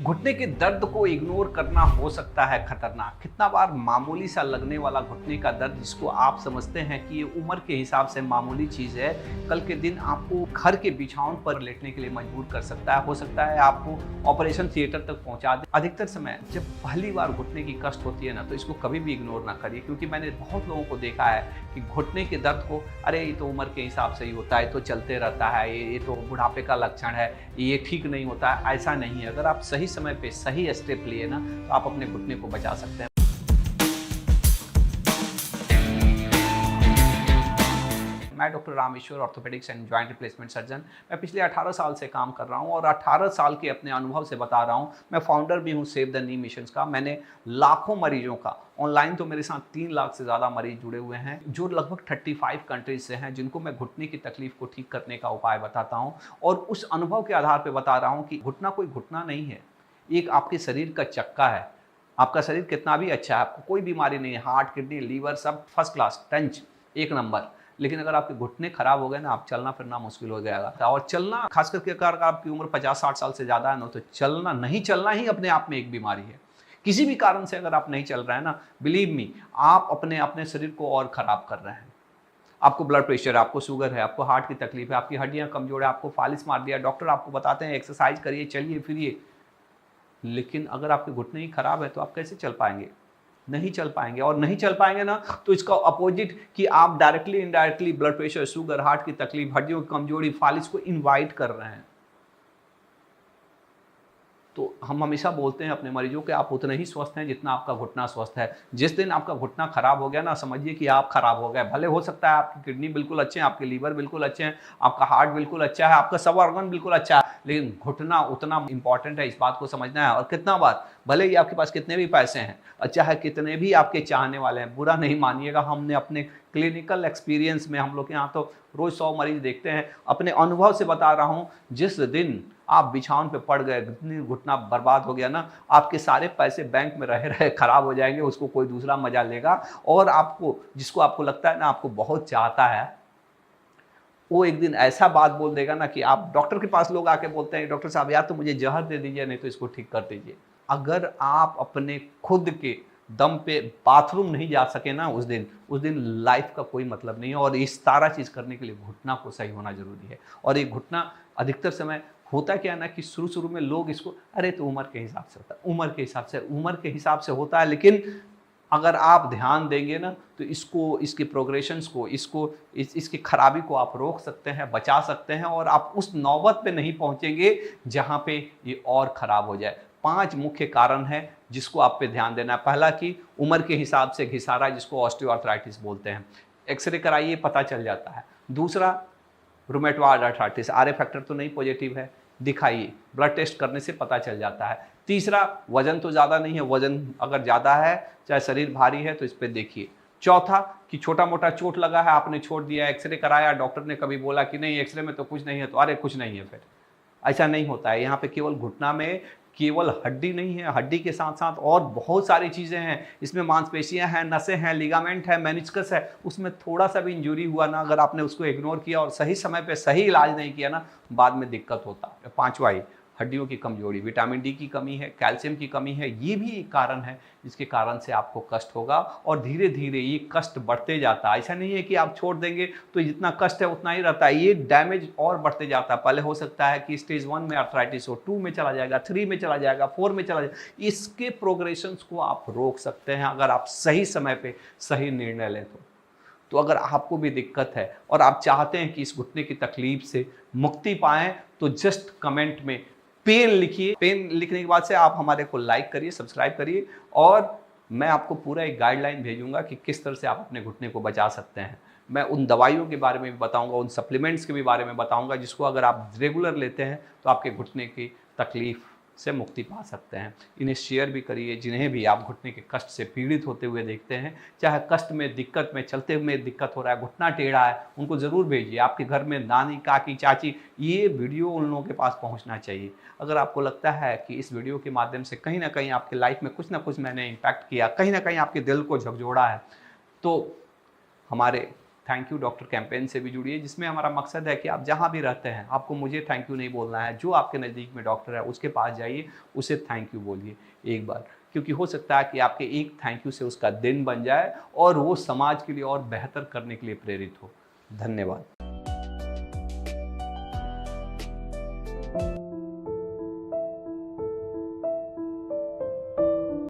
घुटने के दर्द को इग्नोर करना हो सकता है खतरनाक। कितना बार मामूली सा लगने वाला घुटने का दर्द, जिसको आप समझते हैं कि ये उम्र के हिसाब से मामूली चीज़ है, कल के दिन आपको घर के बिछावन पर लेटने के लिए मजबूर कर सकता है। हो सकता है आपको ऑपरेशन थिएटर तक पहुंचा दे। अधिकतर समय जब पहली बार घुटने की कष्ट होती है ना, तो इसको कभी भी इग्नोर ना करिए, क्योंकि मैंने बहुत लोगों को देखा है कि घुटने के दर्द को, अरे ये तो उम्र के हिसाब से ही होता है, तो चलते रहता है, ये तो बुढ़ापे का लक्षण है, ये ठीक नहीं होता है। ऐसा नहीं है। अगर आप सही समय पे सही स्टेप लिए ना, तो आप अपने घुटने को बचा सकते हैं। मैं doctor Rameshwar, orthopaedics and joint replacement surgeon. मैं पिछले 18 साल से काम कर रहा हूं और 18 साल के अपने अनुभव से बता रहा हूं। मैं फाउंडर भी हूं सेव द नी मिशंस का। मैंने लाखों मरीजों का, ऑनलाइन तो मेरे साथ 3 लाख से ज़्यादा मरीज जुड़े हुए हैं, जो लगभग 35 कंट्रीज से हैं, जिनको मैं घुटने की तकलीफ को ठीक करने का उपाय बताता हूँ। और उस अनुभव के आधार पर बता रहा हूँ कि घुटना कोई घुटना नहीं है, एक आपके शरीर का चक्का है। आपका शरीर कितना भी अच्छा है, आपको कोई बीमारी नहीं है, हार्ट, किडनी, लीवर सब फर्स्ट क्लास, टंच एक नंबर। लेकिन अगर आपके घुटने खराब हो गए ना, आप चलना फिरना मुश्किल हो जाएगा। और चलना, खास करके अगर आपकी उम्र 50-60 साल से ज़्यादा है ना, तो चलना, नहीं चलना ही अपने आप में एक बीमारी है। किसी भी कारण से अगर आप नहीं चल रहे हैं ना, बिलीव मी, आप अपने अपने शरीर को और ख़राब कर रहे हैं। आपको ब्लड प्रेशर है, आपको शुगर है, आपको हार्ट की तकलीफ है, आपकी हड्डियाँ कमज़ोर है, आपको फालिस मार दिया, डॉक्टर आपको बताते हैं एक्सरसाइज करिए, चलिए फिरिए, लेकिन अगर आपके घुटने ही खराब है तो आप कैसे चल पाएंगे? नहीं चल पाएंगे। और नहीं चल पाएंगे ना, तो इसका अपोजिट कि आप directly indirectly blood pressure, sugar, heart की तकलीफ, हड्डियों की कमजोरी, फालिस को इनवाइट कर रहे हैं। तो हम हमेशा बोलते हैं अपने मरीजों के, आप उतने ही स्वस्थ हैं जितना आपका घुटना स्वस्थ है। जिस दिन आपका घुटना खराब हो गया ना, समझिए कि आप खराब हो गए। भले हो सकता है आपकी किडनी बिल्कुल अच्छे हैं, आपके लीवर बिल्कुल अच्छे हैं, आपका हार्ट बिल्कुल अच्छा है, आपका सब ऑर्गन बिल्कुल अच्छा है, लेकिन घुटना उतना इंपॉर्टेंट है, इस बात को समझना है। और कितना बार, भले ही आपके पास कितने भी पैसे हैं, अच्छा है, कितने भी आपके चाहने वाले हैं, बुरा नहीं मानिएगा, हमने अपने क्लिनिकल एक्सपीरियंस में, हम लोग के यहाँ तो रोज़ 100 मरीज देखते हैं, अपने अनुभव से बता रहा हूँ, जिस दिन आप बिछावन पे पड़ गए, घुटना बर्बाद हो गया ना, आपके सारे पैसे बैंक में रहे रहे खराब हो जाएंगे, उसको कोई दूसरा मजा लेगा। और आपको, जिसको आपको लगता है ना आपको बहुत चाहता है, वो एक दिन ऐसा बात बोल देगा ना कि आप डॉक्टर के पास लोग आके बोलते हैं, डॉक्टर साहब या तो मुझे जहर दे दीजिए, नहीं तो इसको ठीक कर दीजिए। अगर आप अपने खुद के दम पे बाथरूम नहीं जा सके ना, उस दिन लाइफ का कोई मतलब नहीं है। और इस सारा चीज़ करने के लिए घुटना को सही होना जरूरी है। और ये घुटना अधिकतर समय होता क्या है ना, कि शुरू में लोग इसको, अरे तो उम्र के हिसाब से होता है, उम्र के हिसाब से होता है। लेकिन अगर आप ध्यान देंगे ना, तो इसको, इसके प्रोग्रेशंस को, इसकी खराबी को आप रोक सकते हैं, बचा सकते हैं, और आप उस नौबत पे नहीं पहुंचेंगे जहां पे ये और खराब हो जाए। 5 मुख्य कारण हैं जिसको आप पे ध्यान देना है। पहला कि उम्र के हिसाब से घिसारा, जिसको ऑस्टियोआर्थराइटिस बोलते हैं, एक्सरे कराइए पता चल जाता है। दूसरा, rheumatoid arthritis, R A factor तो नहीं पॉजिटिव है, दिखाइए, ब्लड टेस्ट करने से पता चल जाता है। तीसरा, वजन तो ज़्यादा नहीं है, वजन अगर ज़्यादा है, चाहे शरीर भारी है, तो इस पर देखिए। चौथा, कि छोटा मोटा चोट लगा है, आपने छोड़ दिया, एक्सरे कराया, डॉक्टर ने कभी बोला कि नहीं एक्सरे में तो कुछ नहीं है, तो अरे कुछ नहीं है, फिर ऐसा नहीं होता है। यहाँ पे केवल घुटना में केवल हड्डी नहीं है, हड्डी के साथ साथ और बहुत सारी चीज़ें हैं। इसमें मांसपेशियां हैं, नसें हैं, लिगामेंट है, मेनिस्कस है। उसमें थोड़ा सा भी इंजरी हुआ ना, अगर आपने उसको इग्नोर किया और सही समय पे सही इलाज नहीं किया ना, बाद में दिक्कत होता है। पांचवा, हड्डियों की कमजोरी, विटामिन डी की कमी है, कैल्शियम की कमी है, ये भी एक कारण है जिसके कारण से आपको कष्ट होगा। और धीरे धीरे ये कष्ट बढ़ते जाता है। ऐसा नहीं है कि आप छोड़ देंगे तो जितना कष्ट है उतना ही रहता है, ये डैमेज और बढ़ते जाता है। पहले हो सकता है कि स्टेज 1 में आर्थराइटिस हो, 2 में चला जाएगा, 3 में चला जाएगा, 4 में चला जाएगा। इसके प्रोग्रेशंस को आप रोक सकते हैं अगर आप सही समय पे सही निर्णय लें तो अगर आपको भी दिक्कत है और आप चाहते हैं कि इस घुटने की तकलीफ से मुक्ति पाएं, तो जस्ट कमेंट में पेन लिखिए। पेन लिखने के बाद से आप हमारे को लाइक करिए, सब्सक्राइब करिए, और मैं आपको पूरा एक गाइडलाइन भेजूंगा कि किस तरह से आप अपने घुटने को बचा सकते हैं। मैं उन दवाइयों के बारे में भी बताऊंगा, उन सप्लीमेंट्स के भी बारे में बताऊंगा, जिसको अगर आप रेगुलर लेते हैं तो आपके घुटने की तकलीफ से मुक्ति पा सकते हैं। इन्हें शेयर भी करिए, जिन्हें भी आप घुटने के कष्ट से पीड़ित होते हुए देखते हैं, चाहे कष्ट में, दिक्कत में, चलते हुए दिक्कत हो रहा है, घुटना टेढ़ा है, उनको ज़रूर भेजिए। आपके घर में नानी, काकी, चाची, ये वीडियो उन लोगों के पास पहुंचना चाहिए। अगर आपको लगता है कि इस वीडियो के माध्यम से कहीं ना कहीं आपकी लाइफ में कुछ ना कुछ मैंने इम्पैक्ट किया, कहीं ना कहीं आपके दिल को झकझोड़ा है, तो हमारे थैंक यू डॉक्टर कैंपेन से भी जुड़िए, जिसमें हमारा मकसद है कि आप जहाँ भी रहते हैं, आपको मुझे थैंक यू नहीं बोलना है, जो आपके नज़दीक में डॉक्टर है उसके पास जाइए, उसे थैंक यू बोलिए एक बार, क्योंकि हो सकता है कि आपके एक थैंक यू से उसका दिन बन जाए और वो समाज के लिए और बेहतर करने के लिए प्रेरित हो। धन्यवाद।